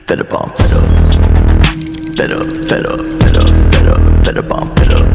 Fed up on fed up. Fed up, fed up, fed up, fed up, fed up on fed up.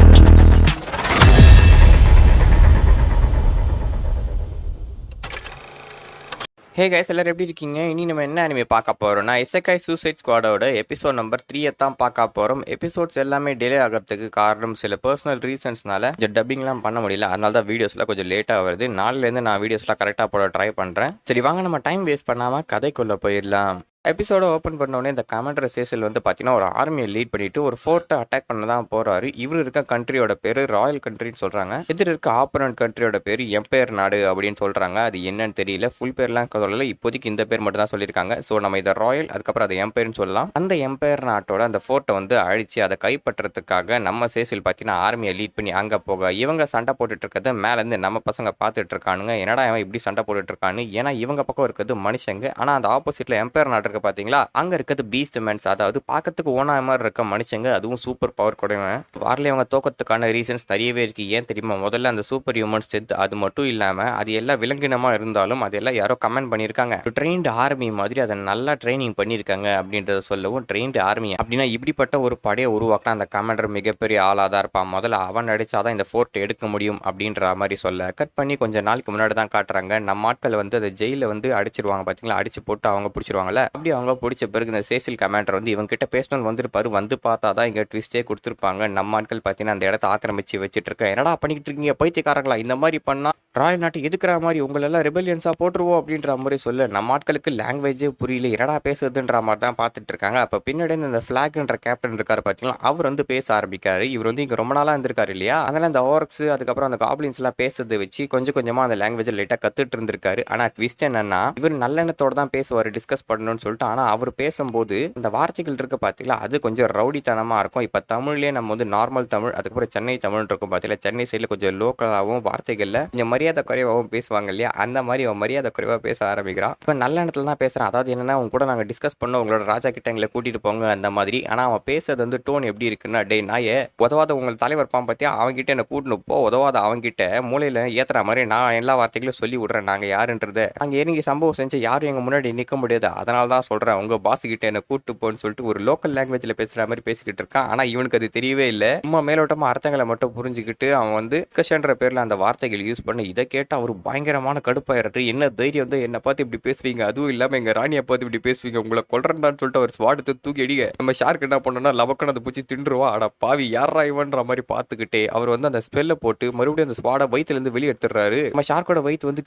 Hey guys, எல்லாரும் எப்படி இருக்கீங்க? இனி நம்ம என்ன anime பார்க்க போகிறோம்னா இசெகாய் சூசைட் ஸ்குவாடோட எபிசோட் நம்பர் 3 தான் பார்க்க போகிறோம். எபிசோட்ஸ் எல்லாமே டிலே ஆகிறதுக்கு காரணம் சில பர்சனல் ரீசன்ஸ்னால டப்பிங்லாம் பண்ண முடியல. அதனால தான் வீடியோஸ்லாம் கொஞ்சம் லேட்டாக வருது. நாளிலேருந்து நான் வீடியோஸ்லாம் கரெக்டாக போட ட்ரை பண்ணுறேன். சரி வாங்க, நம்ம டைம் வேஸ்ட் பண்ணாமல் கதைக்குள்ளே போயிடலாம். எபிசோட ஓப்பன் பண்ணோடனே இந்த கமாண்டர் சேசல் வந்து பார்த்தீங்கன்னா ஒரு ஆர்மியை லீட் பண்ணிட்டு ஒரு ஃபோர்ட்டை அட்டாக் பண்ண தான் போறாரு. இவர் இருக்க கண்ட்ரியோட பேர் ராயல் கண்ட்ரின்னு சொல்றாங்க. எதிர் இருக்க ஆப்பரண்ட் கண்ட்ரியோட பேர் எம்பையர் நாடு அப்படின்னு சொல்றாங்க. அது என்னன்னு தெரியல, ஃபுல் பேர்லாம் சொல்லல. இப்போதைக்கு இந்த பேர் மட்டும் தான் சொல்லியிருக்காங்க. ஸோ நம்ம இதை ராயல், அதுக்கப்புறம் அதை எம்பையர்னு சொல்லலாம். அந்த எம்பையர் நாட்டோட அந்த ஃபோர்ட்டை வந்து அழிச்சு அதை கைப்பற்றதுக்காக நம்ம சேசல் பார்த்தீங்கன்னா ஆர்மியை லீட் பண்ணி அங்கே போக இவங்க சண்டை போட்டுட்டு இருக்கிறத மேலேருந்து நம்ம பசங்க பார்த்துட்டு இருக்கானுங்க. என்னடா இவன் இப்படி சண்டை போட்டுட்டு இருக்கான்னு. ஏன்னா இவங்க பக்கம் இருக்கிறது மனுஷங்க, ஆனால் அந்த ஆப்போசிட்ல எம்பையர் நாடு பாத்தீங்களா, அங்க இருக்கிறது பீஸ்ட் மேன்ஸ், அதாவது பார்க்கறதுக்கு ஓனா மாதிரி இருக்க மனுஷங்க, அதுவும் சூப்பர் பவர் கூடவன். வாரில் அவங்க தோக்கத்துக்கான ரீசன்ஸ் நிறையவே இருக்கு. ஏன் தெரியுமா? முதல்ல அந்த சூப்பர் ஹியூமன்ஸ் டெத், அது மட்டும் இல்லாம அது எல்லாம் விலங்கினமா இருந்தாலும் அதெல்லாம் யாரோ கமெண்ட் பண்ணியிருக்காங்க. ட்ரெயின்டு ஆர்மி மாதிரி அதை நல்லா ட்ரைனிங் பண்ணியிருக்காங்க அப்படின்றத சொல்லவும், ட்ரெயின்டு ஆர்மி அப்படின்னா இப்படிப்பட்ட ஒரு படையை உருவாக்கினா அந்த கமாண்டர் மிகப்பெரிய ஆளாக தான் இருப்பான். முதல்ல அவன் அடிச்சாதான் இந்த ஃபோர்ட் எடுக்க முடியும் அப்படின்ற மாதிரி சொல்ல கட் பண்ணி கொஞ்சம் நாளுக்கு முன்னாடி தான் காட்டுறாங்க. நம்ம ஆட்கள் வந்து அதை ஜெயில வந்து அடிச்சிருவாங்க பாத்தீங்களா, அடிச்சு போட்டு அவங்க பிடிச்சிருவாங்கல்ல. அப்படி அவங்க பிடிச்ச பிறகு இந்த சேசில் கமாண்டர் வந்து இவங்க கிட்ட பேசணும் வந்திருப்பாரு. வந்து பார்த்தா தான் இங்கே ட்விஸ்டே கொடுத்துருப்பாங்க. நம்ம ஆட்கள் பார்த்தீங்கன்னா அந்த இடத்த ஆக்கிரமிச்சு வச்சுட்டு இருக்கேன். என்னடா பண்ணிக்கிட்டு இருக்கீங்க பைத்தியக்காரங்களா? இந்த மாதிரி பண்ணா ராயல் நாட்டு எதுக்குற மாதிரி உங்களெல்லாம் ரெபெலியன்ஸாக போட்டுருவோம் அப்படின்ற மாதிரி சொல்ல நம்ம ஆட்களுக்கு லாங்குவேஜே புரியல, என்னடா பேசுறதுன்ற மாதிரி தான் பார்த்துட்டு இருக்காங்க. அப்போ பின்னாடி இந்த ஃபிளாக்ன்ற கேப்டன் இருக்காரு பார்த்தீங்களா, அவர் வந்து பேச ஆரம்பிக்காரு. இவர் வந்து இங்கே ரொம்ப நாளாக இருந்திருக்காரு இல்லையா, அதனால அந்த ஆர்க்ஸ் அதுக்கப்புறம் அந்த காப்ளின்ஸ் எல்லாம் பேசுறதை வச்சு கொஞ்சம் கொஞ்சமாக அந்த லாங்குவேஜை லைட்டாக கற்றுட்டு இருந்திருக்காரு. ஆனால் ட்விஸ்ட் என்னன்னா, இவர் நல்லெண்ணத்தோடு தான் பேசுவார் டிஸ்கஸ் பண்ணணும்னு சொல்லிட்டு. ஆனால் அவர் பேசும்போது அந்த வார்த்தைகள் இருக்கு பார்த்தீங்களா, அது கொஞ்சம் ரவுடித்தனமாக இருக்கும். இப்போ தமிழ்லேயே நம்ம வந்து நார்மல் தமிழ், அதுக்கப்புறம் சென்னை தமிழ் இருக்கும் பார்த்தீங்களா, சென்னை சைடில் கொஞ்சம் லோக்கலாகவும் வார்த்தைகளில் கொஞ்சம் மரியாதை குறைவாகவும் பேசுவாங்க இல்லையா, அந்த மாதிரி அவன் மரியாதை குறைவாக பேச ஆரம்பிக்கிறான். இப்போ நல்ல இடத்துல தான் பேசுகிறான். அதாவது என்னன்னா, அவங்க கூட நாங்கள் டிஸ்கஸ் பண்ணோம், உங்களோட ராஜா கிட்ட எங்களை கூட்டிட்டு போங்க அந்த மாதிரி. ஆனால் அவன் பேசுறது வந்து டோன் எப்படி இருக்குன்னா, டே நாயே, உதவாத உங்கள் தலைவர் பான் பார்த்தியா, அவங்ககிட்ட என்ன கூட்டின்னு போ, உதவாத அவங்ககிட்ட மூலையில் ஏற்றுற மாதிரி நான் எல்லா வார்த்தைகளும் சொல்லி விட்றேன் நாங்கள் யாருன்றது. அங்கே இறங்கி சம்பவம் செஞ்சு யாரும் எங்கள் முன்னாடி நிற்க முடியாது, அதனால தான் சொல்கிறேன் உங்கள் பாஸ் கிட்ட என்ன கூட்டு போன்னு சொல்லிட்டு ஒரு லோக்கல் லாங்குவேஜில் பேசுகிற மாதிரி பேசிக்கிட்டு இருக்கான். ஆனால் இவனுக்கு அது தெரியவே இல்லை. சும்மா மேலோட்டமாக அர்த்தங்களை மட்டும் புரிஞ்சுக்கிட்டு அவன் வந்து டிஸ்கஷன்ற பேரில் அந்த வார்த்தைகள் யூஸ் பண்ணி இதை கேட்டால் அவர் பயங்கரமான கடுப்பாயிரட்டு. என்ன தைரியம் வந்து என்னை பார்த்து இப்படி பேசுவீங்க, அதுவும் இல்லாமல் எங்கள் ராணியை பார்த்து இப்படி பேசுவீங்க, உங்களை கொல்றேன்டான்னு சொல்லிட்டு அவர் ஸ்வாடத்தை தூக்கி அடிக்க நம்ம ஷார்க் என்ன பண்ணோம்னா லவக்கனை அதை பிடிச்சி தின்றுவா. அட பாவி யாரா இவன்ற மாதிரி பார்த்துக்கிட்டே அவர் வந்து அந்த ஸ்பெல்லை போட்டு மறுபடியும் அந்த ஸ்வாடை வயிற்றுலேருந்து வெளியே எடுத்துடுறாரு. நம்ம ஷார்க்கோட வயிற்று வந்து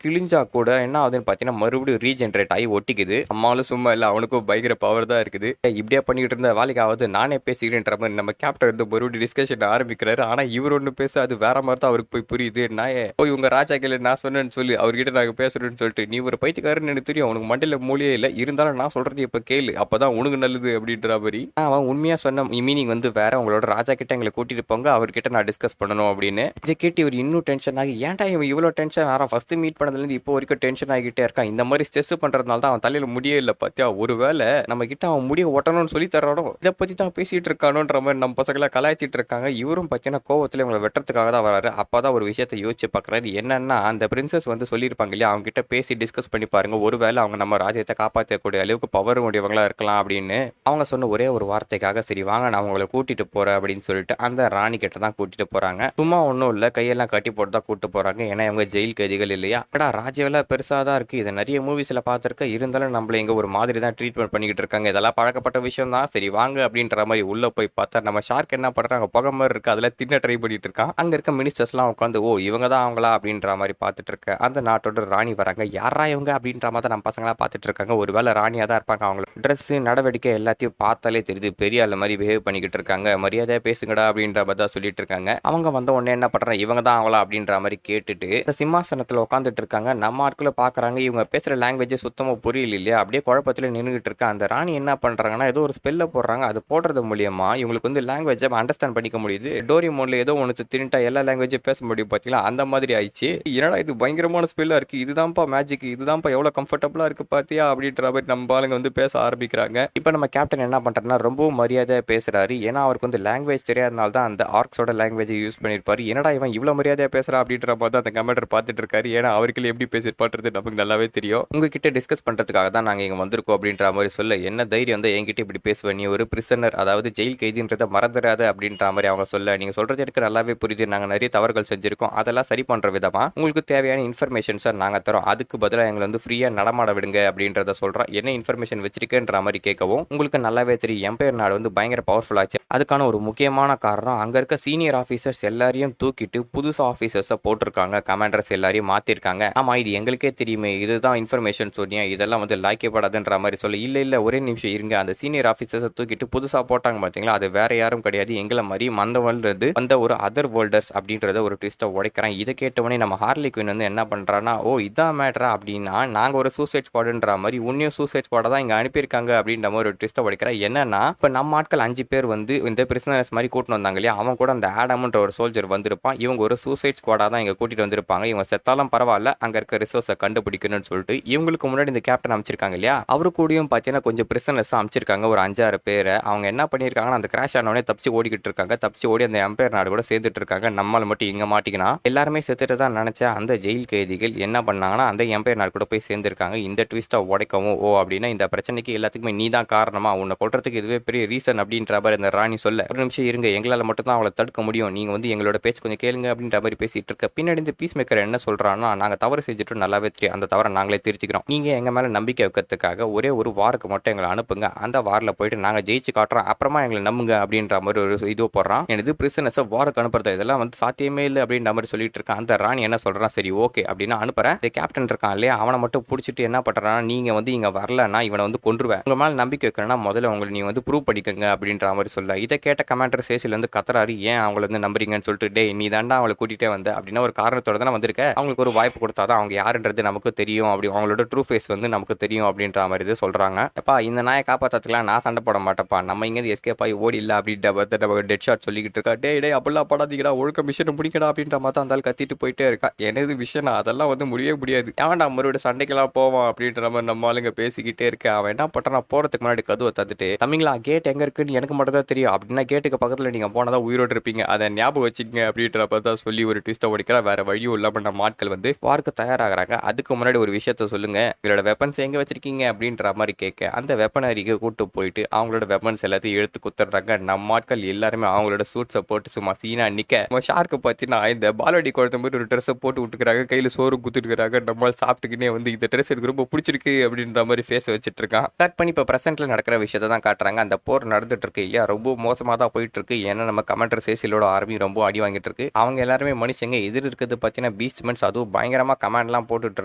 கிழிஞ்சா கூட என்ன ஆகுதுன்னு பார்த்தீங்கன்னா மறுபடியும் ரீஜென்ரேட் ஆகி ஒட்டிக்குது. அம்மாலும் சும்மா இல்லை, அவனுக்கும் பயங்கர பவர் தான் இருக்குது. இப்படியே பண்ணிக்கிட்டு இருந்த வேலைக்காவது நானே பேசிக்கிறேன்ற மாதிரி நம்ம கேப்டன் வந்து மறுபடியும் டிஸ்கஷன் ஆரம்பிக்கிறாரு. ஆனால் இவர் ஒன்று பேச அது வேற மாதிரி தான் அவருக்கு போய் புரியுது. நான் போய் உங்க ராஜா கேள்வி நான் சொன்னேன்னு சொல்லி அவர்கிட்ட நாங்கள் பேசுறேன்னு சொல்லிட்டு, நீ ஒரு பைத்தியக்காரன்னு எனக்கு தெரியும், உனக்கு மண்டையில மூலியே இல்லை, இருந்தாலும் நான் சொல்றது இப்போ கேளு, அப்பதான் உனக்கு நல்லது அப்படின்ற மாதிரி. அவன் உண்மையா சொன்ன மீனிங் வந்து வேற, உங்களோட ராஜா கிட்ட எங்களை கூட்டிட்டு போங்க, அவர்கிட்ட நான் டிஸ்கஸ் பண்ணணும் அப்படின்னு. இதை கேட்டு இவர் இன்னும் டென்ஷன் ஆகி, ஏன்டா இவன் இவ்வளோ டென்ஷன் ஆகிறான், ஃபர்ஸ்ட் மீட் பண்ணதுலேருந்து இப்போ வரைக்கும் டென்ஷன் ஆகிட்டே இருக்கான், இந்த மாதிரி ஸ்ட்ரெஸ் பண்றதுனால தான் அவன் தலையில முடியே இல்லை பார்த்தியா, ஒருவேளை நம்ம கிட்ட அவன் முடிய ஒட்டணும்னு சொல்லி தரோம், இதை பத்தி தான் பேசிட்டு இருக்கானுன்ற மாதிரி நம்ம பசங்களை கலாய்ச்சிட்டு இருக்காங்க. இவரும் பார்த்தீங்கன்னா கோவத்தில் இவங்களை வெட்டுறதுக்காக தான் வராரு. அப்பதான் ஒரு விஷயத்தை யோசிச்சு பார்க்குறாரு. என்னன்னா, அந்த பிரின்சஸ் வந்து சொல்லியிருப்பாங்க இல்லையா, அவங்க கிட்ட பேசி டிஸ்கஸ் பண்ணி பாருங்க, ஒருவேளை அவங்க நம்ம ராஜ்யத்தை காப்பாற்றக்கூடிய அளவுக்கு பவர் உடையவங்களா இருக்கலாம் அப்படின்னு. அவங்க சொன்ன ஒரே ஒரு வார்த்தைக்காக சரி வாங்க நான் அவங்களை கூட்டிட்டு போறேன் அப்படின்னு சொல்லிட்டு அந்த ராணி கிட்ட தான் கூட்டிட்டு போறாங்க. சும்மா ஒன்றும் இல்லை, கையெல்லாம் கட்டி போட்டு தான் கூட்டு போறாங்க. ஏன்னா இவங்க ஜெயில் கைதிகள் இல்லையா. ராஜ்யெல்லாம் பெருசாக தான் இருக்கு, இதை நிறைய மூவிஸில் பார்த்துருக்க, இருந்தாலும் நம்மள இங்கே ஒரு மாதிரி தான் ட்ரீட்மெண்ட் பண்ணிக்கிட்டு இருக்காங்க, இதெல்லாம் பழக்கப்பட்ட விஷயம் தான், சரி வாங்க அப்படின்ற மாதிரி உள்ள போய் பார்த்தா நம்ம ஷார்க் என்ன பண்றாங்க, புகை மாதிரி இருக்கு, அதில் தின்ன ட்ரை பண்ணிட்டு இருக்கான். அங்க இருக்க மினிஸ்டர்ஸ்லாம் உட்காந்து ஓ இவங்க தான் அவங்களா அப்படின்ற மாதிரி பார்த்துட்டு இருக்க அந்த நாட்டோட ராணி வராங்க. யாரா இவங்க அப்படின்ற மாதிரி தான் நம்ம பசங்களா பார்த்துட்டு இருக்காங்க. ஒருவேளை ராணியா தான் இருப்பாங்க. அவங்களோட ட்ரெஸ் நடவடிக்கை எல்லாத்தையும் பார்த்தாலே தெரியுது, பெரிய ஆள் மாதிரி பிஹேவ் பண்ணிக்கிட்டு இருக்காங்க. மரியாதையா பேசுங்கடா அப்படின்ற மாதிரி தான் சொல்லிட்டு இருக்காங்க. அவங்க வந்த உடனே என்ன பண்றாங்க, இவங்க தான் அவங்களா அப்படின்ற மாதிரி கேட்டுட்டு இந்த சிம்மாசனத்தில் உட்காந்துட்டு இருக்காங்க. நம்ம ஆட்களை பார்க்குறாங்க, இவங்க பேசுகிற லாங்குவேஜ் சுத்தமாக புரியல இல்லையா, அப்படியே குழப்பத்தில் நின்றுகிட்டு இருக்க அந்த ராணி என்ன பண்ணுறாங்கன்னா ஏதோ ஒரு ஸ்பெல்லை போடுறாங்க. அது போடுறது மூலியமா இவங்களுக்கு வந்து லாங்குவேஜை அண்டர்ஸ்டாண்ட் பண்ணிக்க முடியுது. டோரிமோன்ல ஏதோ ஒன்று தின்ட்டா எல்லா லாங்குவேஜும் பேச முடியும் பார்த்தீங்களா, அந்த மாதிரி மாதிரி ஆயிடுச்சு. என்னடா இது பயங்கரமான ஸ்மெல்லா இருக்கு, இதுதான்ப்பா மேஜிக், இதுதான்ப்பா எவ்வளவு கம்ஃபர்டபுளா இருக்கு பாத்தியா அப்படின்ற மாதிரி நம்ம ஆளுங்க வந்து பேச ஆரம்பிக்கிறாங்க. இப்போ நம்ம கேப்டன் என்ன பண்றாருன்னா ரொம்பவும் மரியாதையா பேசுறாரு. ஏன்னா அவருக்கு வந்து லாங்குவேஜ் தெரியாதனால தான் அந்த ஆர்க்ஸோட லாங்குவேஜ் யூஸ் பண்ணிருப்பாரு. என்னடா இவன் இவ்வளவு மரியாதையா பேசுறா அப்படின்ற மாதிரி தான் அந்த கமாண்டர் பார்த்துட்டு இருக்காரு. ஏன்னா அவருக்கு எப்படி பேசிருப்பான்றது நமக்கு நல்லாவே தெரியும். உங்ககிட்ட டிஸ்கஸ் பண்றதுக்காக தான் நாங்க இங்க வந்திருக்கோம் அப்படின்ற மாதிரி சொல்ல, என்ன தைரியம் வந்து என்கிட்ட இப்படி பேசுவேன், நீ ஒரு பிரிசனர், அதாவது ஜெயில் கைதின்றதை மறந்துடாத அப்படின்ற மாதிரி அவங்க சொல்ல, நீங்க சொல்றது எனக்கு நல்லாவே புரியுது, நாங்க நிறைய தவறுகள் செஞ்சிருக்கோம், அதெல்லாம் சரி பண்ற விதமா உங்களுக்கு தேவையான இன்ஃபர்மேஷன்ஸை நாங்க தரோம், அதுக்கு பதிலாக எங்களை வந்து ஃப்ரீயா நடமாட விடுங்க அப்படின்றத சொல்றோம். என்ன இன்ஃபர்மேஷன் வச்சிருக்கேன்ற மாதிரி கேட்கவும், உங்களுக்கு நல்லாவே தெரியும் எம்பையர் நாடு வந்து பயங்கர பவர்ஃபுல் ஆச்சு. அதுக்கான ஒரு முக்கியமான காரணம் அங்க இருக்க சீனியர் ஆஃபீஸர்ஸ் எல்லாரையும் தூக்கிட்டு புதுசா ஆஃபீஸர்ஸை போட்டிருக்காங்க, கமாண்டர்ஸ் எல்லாரையும் மாத்திருக்காங்க. ஆமா இது எங்களுக்கே தெரியுமே, இதுதான் இன்ஃபர்மேஷன் சொன்னியா, இதெல்லாம் வந்து லாய்க்கப்படாதுன்ற மாதிரி சொல்ல, இல்ல ஒரே நிமிஷம் இருங்க, அந்த சீனியர் ஆஃபீஸர்ஸை தூக்கிட்டு புதுசா போட்டாங்க பார்த்தீங்களா, அது வேற யாரும் கிடையாது, எங்களை மாதிரி மந்தவல்றது வந்த ஒரு அதர் வேர்ல்டர்ஸ் அப்படின்றத ஒரு ட்விஸ்ட்டை உடைக்கிறான். இதை கேட்டவனே நம்ம ஹார்லி குயின் வந்து என்ன பண்றான்னா, ஓ இதான் மேட்டரா அப்படின்னா, நாங்க ஒரு சூசைட் ஸ்குவாடுன்ற மாதிரி உன்னையும் சூசைட் ஸ்குவாடை தான் இங்க அனுப்பியிருக்காங்க அப்படின்ற மாதிரி ஒரு ட்விஸ்ட்டை உடைக்கிறா. என்னன்னா இப்போ நம்ம ஆட்கள் 5 பேர் வந்து இந்த பிரிசனர்ஸ் மாதிரி கூட்டிட்டு வந்தாங்க இல்லையா, அவன் கூட அந்த ஆடம்ன்ற ஒரு சோல்ஜர் வந்திருப்பான். இவங்க ஒரு சூசைட் ஸ்குவாடா தான் இங்க கூட்டிட்டு வந்திருப்பாங்க. இவங்க செத்தாலும் பரவாயில்ல, அங்க இருக்க ரிசோர்ஸை கண்டுபிடிக்கணும்னு சொல்லிட்டு இவங்களுக்கு முன்னாடி இந்த கேப்டன் அமைச்சிருக்காங்க இல்லையா, அவரு கூடயும் பார்த்தீங்கன்னா கொஞ்சம் பிரிசனர்ஸ் அமைச்சிருக்காங்க, ஒரு 5-6 பேரை. அவங்க என்ன பண்ணியிருக்காங்கன்னா அந்த கிராஷ் ஆனவனே தப்பிச்சு ஓடிக்கிட்டு இருக்காங்க, தப்பிச்சு ஓடி அந்த எம்பையர் நாடு கூட சேர்ந்துட்டு இருக்காங்க. நம்மள மட்டும் இங்க மாட்டிக்கினா எல்லாருமே செத்துட்டு தான் நினைச்ச அந்த ஜெயில் கைதிகள் என்ன பண்ணாங்கன்னா அந்த எம்பையர் நாடு கூட போய் சேர்ந்திருக்காங்க. இந்த ட்விஸ்ட்டை உடைக்கவும், ஓ அப்படின்னா இந்த பிரச்சனைக்கு எல்லாத்துக்குமே நீ தான் காரணமா, உன்னை கொல்றதுக்கு இதுவே பெரிய ரீசன் அப்படின்ற மாதிரி அந்த ராணி சொல்ல, ஒரு நிமிஷம் இருங்க, எங்களால் மட்டும் தான் அவளை தடுக்க முடியும், நீங்க வந்து எங்களோட பேச்சு கொஞ்சம் கேளுங்க அப்படின்ற மாதிரி பேசிட்டு இருக்க. பின்னாடி இந்த பீஸ் மேக்கர் என்ன சொல்றான்னா, நாங்க தவறு செஞ்சுட்டு நல்லாவே தெரியும், அந்த தவறை நாங்களே திருத்திக்கிறோம், நீங்க எங்க மேல நம்பிக்கை வைக்கிறதுக்காக ஒரே ஒரு வாருக்கு மட்டும் எங்களை அனுப்புங்க, அந்த வாரில் போயிட்டு நாங்க ஜெயிச்சு காட்டுறோம், அப்புறமா எங்களை நம்புங்க அப்படின்ற மாதிரி ஒரு இது போடுறான். எனது பிரிசனஸை வாருக்கு அனுப்புறது இதெல்லாம் வந்து சாத்தியமே இல்லை அப்படின்ற மாதிரி சொல்லிட்டு இருக்கான். அந்த ராணி என்ன சொல்றான், சரி ஓகே அப்படின்னா அனுப்புறேன். இந்த கேப்டன் இருக்கான் இல்லையா, அவனை மட்டும் பிடிச்சிட்டு என்ன பண்றான்னா, நீங்க வந்து இங்க வரலன்னா இவனை வந்து கொன்றுவேன், உங்க மேல நம்பிக்கை வைக்கணும்னா முதல்ல உங்களை நீ வந்து ப்ரூவ் பண்ணிக்கங்க அப்படின்ற மாதிரி சொல்ல, இதை கேட்ட கமாண்டர் சேசில இருந்து கத்துறாரு, ஏன் அவங்கள வந்து நம்புறீங்கன்னு சொல்லிட்டு, டே நீ தாண்டா அவங்களை கூட்டிட்டே வந்த அப்படின்னா ஒரு காரணத்தோட தான் வந்திருக்க, அவங்களுக்கு ஒரு வாய்ப்பு கொடுத்தாதான் அவங்க யாருன்றது நமக்கு தெரியும், அப்படி அவங்களோட ட்ரூ ஃபேஸ் வந்து நமக்கு தெரியும் அப்படின்ற மாதிரி சொல்றாங்க. அப்பா இந்த நாயை காப்பாற்றத்துக்கலாம் நான் சண்டை போட மாட்டேப்பா, நம்ம இங்கே எஸ்கேப் ஆகி ஓடி இல்லை அப்படின்ற டெட் ஷாட் சொல்லிக்கிட்டு இருக்கா. டே அப்படிலாம் படாதீங்கடா, ஒழுக்க மிஷனை முடிக்கடா அப்படின்ற மாதிரி அந்த ஆள் கத்திட்டு போயிட்டே இருக்கா. எனது விஷயம் அதெல்லாம் வந்து முடியவே முடியாது, ஏன்டா மறுபடியும் சண்டைக்கெல்லாம் போவான் அப்படின்ற மாதிரி நம்ம ஆளுங்க பேசிக்கிட்டே இருக்க. அவன் என்ன பண்றான், போறதுக்கு முன்னாடி கதவை தந்துட்டு, தம்பிங்களா கேட் எங்க இருக்குன்னு எனக்கு மட்டும் தான் தெரியும், அப்படின்னா கேட்டுக்கு பக்கத்துல நீங்க போனதான் உயிரோடு இருப்பீங்க, அதை ஞாபகம் வச்சுக்கங்க அப்படின்ற மாதிரி தான் சொல்லி ஒரு ட்விஸ்ட்டை உடைக்கிறா. வேற வழியும் இல்லாம நம்ம ஆட்கள் வந்து வார்க்கு தயாராகிறாங்க. அதுக்கு முன்னாடி ஒரு விஷயத்த சொல்லுங்க, இவரோட வெப்பன்ஸ் எங்க வச்சிருக்கீங்க அப்படின்ற மாதிரி கேட்க, அந்த வெப்பனரிக்கு கூட்டு போயிட்டு அவங்களோட வெப்பன்ஸ் எல்லாத்தையும் எடுத்து குத்துறாங்க. நம்ம ஆட்கள் எல்லாருமே அவங்களோட சூட்ஸை போட்டு சும்மா சீனா நிக்க, ஷார்க்கு பார்த்தீங்கன்னா இந்த பாலடி குழந்தை மாதிரி ஒரு ட்ரெஸ்ஸை போட்டு விட்டுக்கிறாங்க, கையில சோறு குத்துட்டுக்கிறாங்க. நம்மளால் சாப்பிட்டுக்கினே வந்து இந்த ட்ரெஸ் எனக்கு ரொம்ப பிடிச்சிருக்கு அப்படின்ற மாதிரி ஃபேஸ் வச்சுட்டு இருக்கான். கட் பண்ணி இப்போ பிரசென்ட்ல நடக்கிற விஷயத்தை தான் காட்டுறாங்க. அந்த போர் நடந்துட்டு இருக்கு இல்லையா, ரொம்ப மோசமாக தான் போயிட்டு இருக்கு. ஏன்னா நம்ம கமாண்டர் சேசிலோட ஆர்மி ரொம்ப அடி வாங்கிட்டு இருக்கு. அவங்க எல்லாருமே மனுஷங்க, எதிர் இருக்கிறது பார்த்தீங்கன்னா பீஸ்ட்மெண்ட்ஸ், அதுவும் பயங்கரமா கமாண்ட்லாம் போட்டுட்டு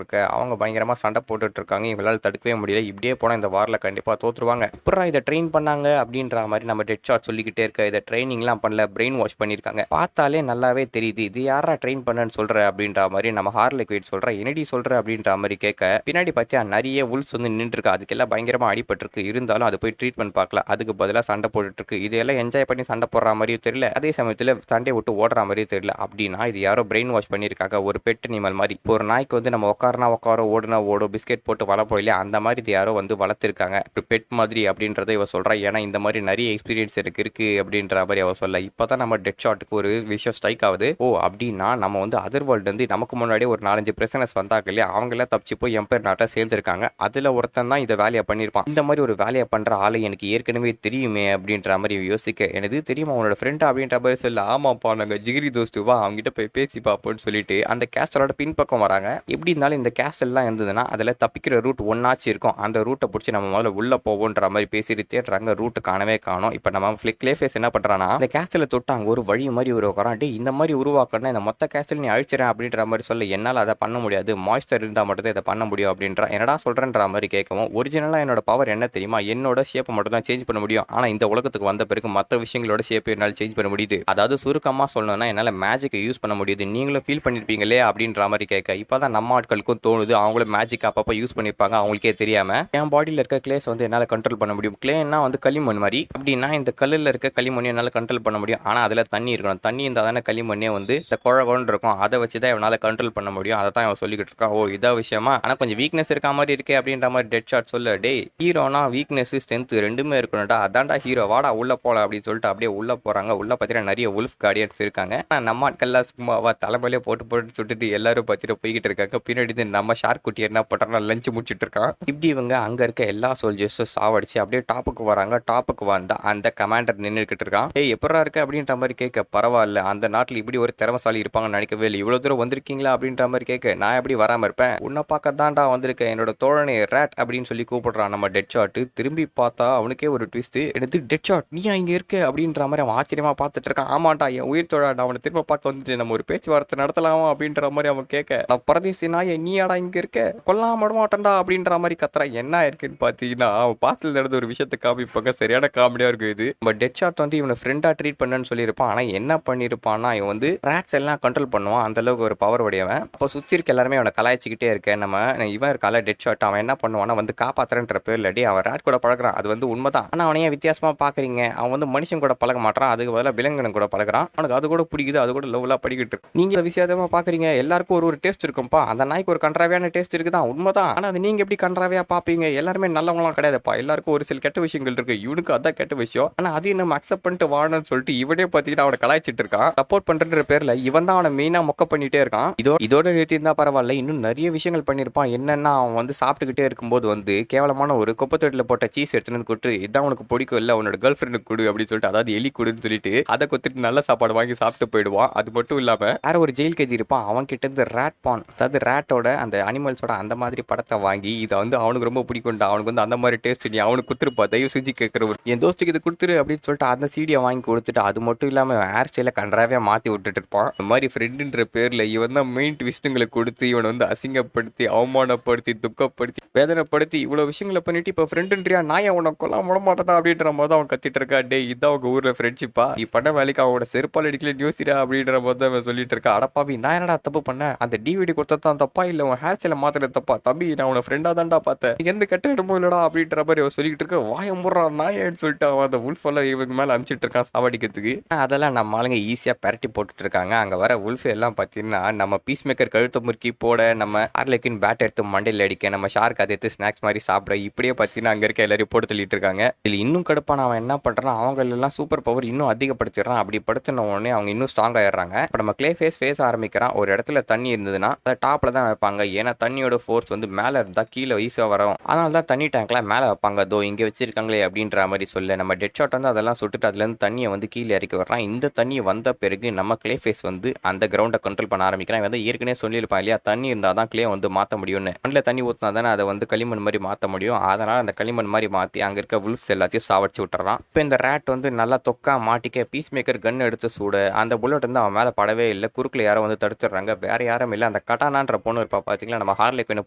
இருக்க, அவங்க பயங்கரமா சண்டை போட்டுட்டு இருக்காங்க. இவங்களால தடுக்கவே முடியல. இப்படியே போனால் இந்த வாரில் கண்டிப்பாக தோற்றுருவாங்க. அப்புறம் இதை ட்ரெயின் பண்ணாங்க அப்படின்ற மாதிரி நம்ம டெட் ஷாட் சொல்லிக்கிட்டே இருக்க. இதை ட்ரைனிங்லாம் பண்ணல, பிரெயின் வாஷ் பண்ணியிருக்காங்க. பார்த்தாலே நல்லாவே தெரியுது, இது யாரா ட்ரெயின் பண்ணன்னு சொல்ற அப்படின்ற மாதிரி நம்ம ஹார்லி குயின் சொல்ற. என்னடி சொல்ற அப்படின்ற மாதிரி கேட்க, பின்னாடி பார்த்தியா நிறைய உல்ஸ் வந்து நின்று இருக்கு, அதுக்கெல்லாம் பயங்கரமா அடிபட்டிருக்கு. இருந்தாலும் அது போய் ட்ரீட்மெண்ட் பார்க்கல, அதுக்கு பதிலாக சண்டை போட்டுட்டு இருக்கு. இதெல்லாம் என்ஜாய் பண்ணி சண்டை போடுற மாதிரியும் தெரியல, அதே சமயத்தில் சண்டை விட்டு ஓடுற மாதிரியும் தெரியல. அப்படின்னா இது யாரோ பிரெயின் வாஷ் பண்ணியிருக்காங்க, ஒரு பெட் அனிமல் மாதிரி. இப்போ ஒரு நாய்க்கு வந்து நம்ம உட்காரனா உட்கார, ஓடுனா ஓடும், பிஸ்கெட் போட்டு வளர்ப்போம் இல்லையா, அந்த மாதிரி இது யாரோ வந்து வளர்த்துருக்காங்க, ஒரு பெட் மாதிரி அப்படின்றத இவ சொல்றா. ஏன்னா இந்த மாதிரி நிறைய எக்ஸ்பீரியன்ஸ் எனக்கு இருக்கு அப்படின்ற மாதிரி அவ சொல்ல. இப்போதான் நம்ம டெட் ஷாட்டுக்கு ஒரு விஷயம் ஸ்ட்ரைக் ஆகுது. ஓ அப்படின்னா நம்ம வந்து அதர் வேர்ல்டு வந்து நமக்கு முன்னாடியே ஒரு 4-5 பிரசனஸ் வந்தாங்க இல்லையா, அவங்களாம் தப்பிச்சு போய் எம்பையர் நாட்டை சேர்ந்துருக்காங்க. அதுல ஒருத்தன் தான் இதை வேலையை பண்ணியிருப்பான். இந்த மாதிரி ஒரு வேலையை பண்ற ஆளை எனக்கு ஏற்கனவே தெரியுமே அப்படின்ற மாதிரி யோசிக்க, எனக்கு தெரியுமா உன்னோட ஃப்ரெண்ட் அப்படின்ற மாதிரி சொல்ல. ஆமாப்பா நாங்கள் ஜிகிரி தோஸ்துவா, அவங்ககிட்ட போய் பேசி பார்ப்போம்னு சொல்லிட்டு அந்த கேஸ்டலோட பின்பக்கம் வராங்க. எப்படி இருந்தாலும் இந்த கேஸ்டல்லாம் இருந்ததுன்னா அதில் தப்பிக்கிற ரூட் ஒன்னாச்சு இருக்கும், அந்த ரூட்டை பிடிச்சி நம்ம முதல்ல உள்ள போவோன்ற மாதிரி பேசிட்டு தேடுறாங்க. ரூட்டு காணவே காணும். இப்போ நம்ம கிளேஃபேஸ் என்ன பண்றான்னா, இந்த கேஸ்டலை தொட்டு அங்கே ஒரு வழி மாதிரி ஒரு வராண்டி, இந்த மாதிரி உருவாக்கணும், இந்த மொத்த கேஸ்டல் நீ அழிச்சிடறேன் அப்படின்ற மாதிரி சொல்ல. என்னால் அதை பண்ண முடியாது, மாய்ஸ்டர் இருந்தால் மட்டும் தான் இதை பண்ண முடியும் அப்படின்ற. என்னடா சொல்கிறேன்ற மாதிரி கேட்கவும், ஒரிஜினலாக என்னோட பவர் என்ன தெரியுமா, என்னோட ஷேப்பை மட்டும் தான் சேஞ்ச் பண்ண முடியும், ஆனால் இந்த உலகத்துக்கு வந்த பிறகு பிறகு மற்ற விஷயங்களோட ஷேப் என்னால் சேஞ்ச் பண்ண முடியுது. அதாவது சுருக்கமாக சொல்லணும்னா என்னால் மேஜிக்கை யூஸ் பண்ண முடியுது. நீங்களும் ஃபீல் பண்ணியிருப்பீங்களே அப்படின்ற மாதிரி கேட்க இப்போ தான் நம்ம ஆட்களுக்கும் தோணுது. அவங்களும் மேஜிக் அப்பப்போ யூஸ் பண்ணியிருப்பாங்க அவங்களுக்கே தெரியாமல். என் பாடியில் இருக்க கிளேஸ் வந்து என்னால் கண்ட்ரோல் பண்ண முடியும். கிளேன்னா வந்து களிமண் மாதிரி. அப்படின்னா இந்த கல்லில் இருக்க களிமண்ணை என்னால் கண்ட்ரோல் பண்ண முடியும். ஆனால் அதில் தண்ணி இருக்கணும். தண்ணி இருந்தால் தானே களிமண்ணே வந்து இந்த குழகுன்னு இருக்கும். அதை வச்சு தான் இவனால் கண்ட்ரோல் பண்ண முடியும். அதை தான் இவன் சொல்லிக்கிட்டு இருக்கான். ஓ இதா விஷயமா? ஆனால் கொஞ்சம் வீக்னஸ் இருக்க மாதிரி இருக்கே அப்படின்ற மாதிரி டெட்ஷாட் சொல்ல, டே ஹீரோனா வீக்னஸ் ஸ்ட்ரென்த் ரெண்டுமே இருக்கணும்டா. அதான்டா ஹீரோ, வாடா உள்ள போகலாம் அப்படின்னு சொல்லிட்டு அப்படியே உள்ள போகிறாங்க. உள்ள பார்த்தீங்கன்னா நிறைய உல்ஃப் கார்டியன்ஸ் இருக்காங்க. ஆனால் நம்ம ஆட்கள்லாம் சும்மாவா தலைமையிலே போட்டு சுட்டுட்டு எல்லாரும் பார்த்துட்டு போய்கிட்டு இருக்காங்க. பின்னாடி நம்ம ஷார்க் குட்டி என்ன பண்ணுறாங்க, லஞ்ச் முடிச்சுட்டு இருக்கான். இப்படி இவங்க அங்கே இருக்க எல்லா சோல்ஜர்ஸும் சாவடிச்சு அப்படியே டாப்புக்கு வராங்க. டாப்புக்கு வந்தா அந்த கமாண்டர் நின்றுக்கிட்டு இருக்கான். ஏய் எப்படா இருக்கு அப்படின்ற மாதிரி கேட்க, பரவாயில்ல அந்த நாட்டில் இப்படி ஒரு திறமசாலி இருப்பாங்கன்னு நினைக்கவே இல்லை. இவ்வளோ தூரம் வந்திருக்கீங்களா அப்படின்ற மாதிரி கேட்க, நான் எப்படி வராமல் இருப்பேன், உன்னை பார்க்க தான்டா வந்திருக்கேன், என்னோட தோழனை ரேட் அப்படின்னு சொல்லி கூப்பிடுறான் நம்ம டெட் ஷாட். திரும்பி பார்த்தா அவனுக்கே ஒரு ட்விஸ்ட். எனக்கு டெட் ஷாட் நீயா இங்கே இருக்க அப்படின்ற மாதிரி அவன் ஆச்சரியமா பார்த்துட்டு இருக்கான். ஆமாண்டா என் உயிர் தோழா, நான் அவனை திரும்ப பார்க்க வந்துட்டு நம்ம ஒரு பேச்சுவார்த்தை நடத்தலாமா அப்படின்ற மாதிரி அவன் கேட்க, நான் பரதேசி நாயை நீயாடா இங்கே இருக்க, கொல்லாம மாட்டேன்டா அப்படின்ற மாதிரி கத்துறான். என்ன இருக்குன்னு பார்த்தீங்கன்னா அவன் பார்த்துல நடந்த ஒரு விஷயத்தை காமிப்பாங்க. சரியான காமெடியா இருக்கும் இது. பட் டெட் ஷாட் வந்து இவனை ஃப்ரெண்டா ட்ரீட் பண்ணன்னு சொல்லியிருப்பான். ஆனால் என்ன பண்ணியிருப்பான்னா இவன் வந்து ரேட்ஸ் எல்லாம் கண்ட்ரோல் பண்ணுவான். அந்த அளவுக்கு ஒரு பவர் உடையவன். அப்போ சுற்றி இருக்க எல்லாருமே அவனை கலாய்ச்சிக்கிட்டே இருக்கேன். நம்ம இவன் இருக்கால டெட் ஷாட், அவன் என்ன பண்ணுவான்னா வந்து காப்பாத்துறன்ற பேர்ல அவன் ரேட் கூட பழகிறான். அது வந்து உண்மைதான். ஆனால் அவனையே வித்தியாசமா பார்க்குறீங்க. அவன் வந்து மனுஷன் கூட பழக மாட்டான். அதுக்கு பதிலாக விலங்கினம் கூட பழகிறான். அவனுக்கு அது கூட பிடிக்குது. அது கூட லவ்லாம் படிக்கிட்டு நீங்க வித்தியாசமா பார்க்குறீங்க. எல்லாருக்கும் ஒரு டேஸ்ட் இருக்கும்பா. அந்த நாய்க்கு ஒரு கன்றாவியான டேஸ்ட் இருக்குதான், உண்மைதான். ஆனால் அது நீங்க எப்படி கன்றாவியா பார்ப்பீங்க? எல்லாருமே நல்லவங்களாம் கிடையாதுப்பா. எல்லாருக்கும் ஒரு சில கெட்ட விஷயங்கள் இருக்கு. இவனுக்கு அதான் கெட்ட விஷயம். ஆனால் அதையும் நம்ம அக்செப்ட் பண்ணிட்டு வாழணும்னு சொல்லிட்டு இவனே பார்த்தீங்கன்னா அவனை கலாய்ச்சிட்டு இருக்கான். சப்போர்ட் பண்றன்ற பேர்ல இவன் தான் அவனை மெயினா மொக்க பண்ணிட்டே இருக்கான். இதோட நிறுத்தி இருந்தா பரவாயில்ல, இன்னும் நிறைய விஷயங்கள் பண்ணியிருப்பான். என்னன்னா அவன் வந்து சாப்பிட்டுக்கிட்டே இருக்கும்போது வந்து கேவலமான ஒரு குப்பத்தொட்டில் போட்ட சீஸ் எடுத்துன்னு கொடுத்து, இதான் உனக்கு பிடிக்கும் இல்லை உன்னோட கேர்ள் ஃப்ரெண்டுக்கு கொடு அப்படின்னு சொல்லிட்டு, அதாவது எலி கொடுன்னு சொல்லிட்டு அதை கொத்துட்டு நல்ல சாப்பாடு வாங்கி சாப்பிட்டு போயிடுவான். அது மட்டும் இல்லாம வேற ஒரு ஜெயில் கைதி இருப்பான். அவன் கிட்ட இருந்து ரேட் பான், அதாவது ரேட்டோட அந்த அனிமல்ஸோட அந்த மாதிரி படத்தை வாங்கி இதை வந்து அவனுக்கு ரொம்ப பிடிக்கும்டா, அவனுக்கு வந்து அந்த மாதிரி டேஸ்ட் நீ அவனுக்கு கொடுத்துருப்பா, தயவு செஞ்சு கேட்குறவர் என் தோஸ்துக்கு இது கொடுத்துரு அப்படின்னு சொல்லிட்டு அந்த சீடியை வாங்கி கொடுத்துட்டு, அது மட்டும் இல்லாமல் ஹேர் ஸ்டைலை கன்றாவே மாற்றி விட்டுட்டு இருப்பான். இந்த மாதிரி ஃப்ரெண்டுன்ற பேரில் இவன் தான் மெயின் ட்விஸ்ட்டுங்களை கொடுத்து இவனை வந்து அசிங்கப்படுத்தி அவமானப்படுத்தி துக்கப்படுத்தி வேதனைப்படுத்தி இவ்வளோ விஷயங்களை பண்ணிட்டு இப்போ ஃப்ரெண்டுன்றியா நாயை அவனை கொல்லாம் விட மாட்டேன் அப்படின்ற மாதிரி தான் அவன் கத்திட்டு இருக்கா. டே இதான் அவங்க ஊரில் ஃப்ரெண்ட்ஷிப்பா, நீ பண்ண வேலைக்கு அவனோட செருப்பால் அடிக்கல நியூஸிரா அப்படின்ற மாதிரி தான் அவன் சொல்லிட்டு இருக்கா. அடப்பாவி நான் என்னடா தப்பு பண்ணேன், அந்த டிவிடி கொடுத்தா தான் தப்பா இல்லை உன் ஹேர் ஸ்டைலை மாத்திர தப்பா, தம்பி நான் அவனை ஃப்ரெண்டாக தான்டா பார்த்தேன், எந்த கெட்ட இடமும் இல்லடா அப்படின்ற மாதிரி அவன் சொல்லிட்டு இருக்க. வாய முடுறான் நாயன்னு சொல்லிட்டு அவன் அந்த உல்ஃப் எல்லாம் இவங்க மேலே அனுப்பிச்சிட்டு இருக்கான் சாவடிக்கிறதுக்கு. அதெல்லாம் நம்ம ஆளுங்க ஈஸியாக பரட்டி போட்டுட்டு இருக்காங்க. அங்கே வர உல்ஃப் எல்லாம் பார்த்தீங்கன்னா நம்ம பீஸ் மேக்கர் கழுத்து முறுக்கி போட, நம்ம ஹார்லிக்வின் பேட் எடுத்து மண்டையில் அடிக்க, நம்ம ஷார்க் அதை எடுத்து ஸ்நாக்ஸ் மாதிரி சாப்பிட, இப்படியே பார்த்தீங்கன்னா அங்கே இருக்க எல்லாரையும் போட்டு தள்ளிட்டு இருக்காங்க. இதில் இன்னும் கடுப்பான அவன் என்ன பண்ணுறான், அவங்க எல்லாம் சூப்பர் பவர் இன்னும் அதிகப்படுத்திடுறான். அப்படி படுத்தின உடனே அவங்க இன்னும் ஸ்ட்ராங் ஆயிடுறாங்க. இப்போ நம்ம கிளே ஃபேஸ் ஆரம்பிக்கிறான். ஒரு இடத்துல தண்ணி இருந்ததுன்னா அதை டாப்பில் தான் வைப்பாங்க. ஏன்னா தண்ணியோட ஃபோர்ஸ் வந்து மேலே இருந்தால் கீழே ஈஸியாக வரும். அதனால தான் தண்ணி டேங்க்லாம் மேலே வைப்பாங்க. அதோ இங்கே வச்சிருக்காங்களே அப்படின்ற மாதிரி சொல்ல நம்ம டெட் ஷாட் வந்து அதெல்லாம் சுட்டுட்டு அதுலேருந்து தண்ணியை வந்து கீழே இறக்கி வர்றான். இந்த தண்ணி வந்த பிறகு நம்ம கிளே ஃபேஸ் வந்து அந்த கிரவுண்டை கண்ட்ரோல் பண்ண ஆரம்பிக்கிறான். வந்து ஏற்கனவே சொல்லியிருப்பான் இல்லையா, தண்ணி இருந்தால் தான் கிளே வந்து மாற்ற முடியும்னு. மண்ணில் தண்ணி ஊற்றினா தானே அதை வந்து களிமண் மாதிரி மாற்ற முடியும். அதனால் அந்த களிமண் மாதிரி மாற்றி அங்கே இருக்க உல்ஃப்ஸ் எல்லாத்தையும் சாவடிச்சு விட்டுறான். இப்போ இந்த ரேட் வந்து நல்லா தொக்கா மாட்டிக்க பீஸ் மேக்கர் கன் எடுத்து சூட, அந்த புல்லட் வந்து அவன் மேலே படவே இல்லை. குறுக்கில் யாரோ வந்து தடுத்துடுறாங்க. வேற யாரும் இல்லை, அந்த கட்டானான்ற பொண்ணு இருப்பா பார்த்தீங்களா, நம்ம ஹார்லிக்வினை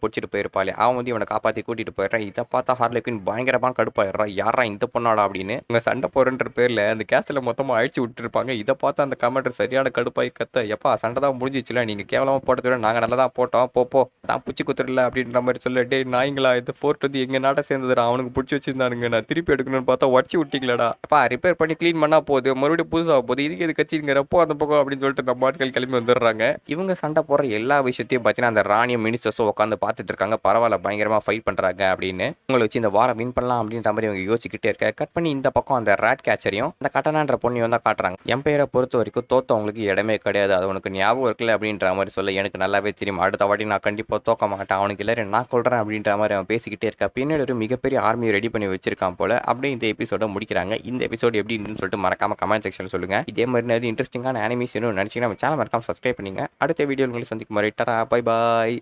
பிடிச்சிட்டு போயிருப்பாளே, அவன் வந்து இவனை காப்பாற்றி கூட்டிட்டு போயிடுறான். இதை பார்த்தா ஹார்லிக்வின் பயங்கரமாக கடுப்பாயிடுறான். யாரா இந்த பொண்ணாடா அப்படின்னு. இவங்க சண்டை போறன்ற பேரில் அந்த கேஸில் மொத்தமாக அழிச்சு விட்டுருப்பாங்க. இதை பார்த்தா அந்த கமெண்டர் சரியான கடுப்பாய் கத்த, எப்பா சண்டை தான் முடிஞ்சிச்சுல, நீங்கள் கேவலமாக போட்டது நாங்கள் நல்லா தான் போட்டோம், போ நான் பிடிச்சி குத்துடல அப்படின்ற மாதிரி சொல்ல, டே நாய்ங்களா இந்த ஃபோர்ட் வந்து எங்கள் நாட்டை சேர்ந்ததுடா, அவனுக்கு பிடிச்சி வச்சிருந்தானுங்க, நான் திருப்பி எடுக்கணும்னு பார்த்தா உடச்சி விட்டீங்களாடா, அப்பா ரிப்பேர் பண்ணி க்ளீன் பண்ணால் போகுது, மறுபடியும் புதுசாக போகுது, இதுக்கு இது கட்சிங்கிறப்போ அந்த பக்கம் அப்படின்னு சொல்லிட்டு நம்ம ஆட்கள் கிளம்பி வந்துடுறாங்க. இவங்க சண்டை போடுற எல்லா விஷயத்தையும் பார்த்தீங்கன்னா அந்த ராணியும் மினிஸ்டர்ஸும் உட்காந்து பார்த்துட்டு இருக்காங்க. பரவாயில்ல பயங்கரமாக ஃபைட் பண்ணுறாங்க அப்படின்னு. உங்களை வச்சு இந்த வாரம் வின் பண்ணலாம் அப்படின்ற மாதிரி இவங்க யோசிச்சுக்கிட்டே இருக்க. கட் பண்ணி இந்த பக்கம் அந்த ரேட் கேச்சரையும் அந்த கட்டனான்ற பொண்ணையும் தான் காட்டுறாங்க. என் பேரை பொறுத்த வரைக்கும் தோத்தவங்களுக்கு இடமே கிடையாது, அது உனக்கு ஞாபகம் இருக்குல்ல அப்படின்ற மாதிரி சொல்ல, எனக்கு நல்லாவே தெரியும், அடுத்த வாட்டி நான் கண்டிப்பாக தோக்க மாட்டேன், அவனுக்கு எல்லாரும் நான் கொள்றேன் அப்படின்ற மாதிரி அவன் பேசிக்கிட்டே இருக்கா. பின்னாடி ஒரு மிகப்பெரிய ஆர்மியை ரெடி பண்ணி வச்சிருக்கான் போல. அப்படியே இந்த எபிசோட முடிக்கிறாங்க. இந்த எபிசோடு எப்படி இருந்துன்னு சொல்லிட்டு மறக்காம கமெண்ட் செக்ஷன் சொல்லுங்க. இதே மாதிரி நிறைய இன்ட்ரெஸ்டிங்கான அனிமேஷன் நினைச்சீங்கன்னா நம்ம சேனல் மறக்காம சப்ஸ்கிரைப் பண்ணுங்க. அடுத்த வீடியோ உங்களை சந்திக்கும் மாதிரி டாடா பை பாய்.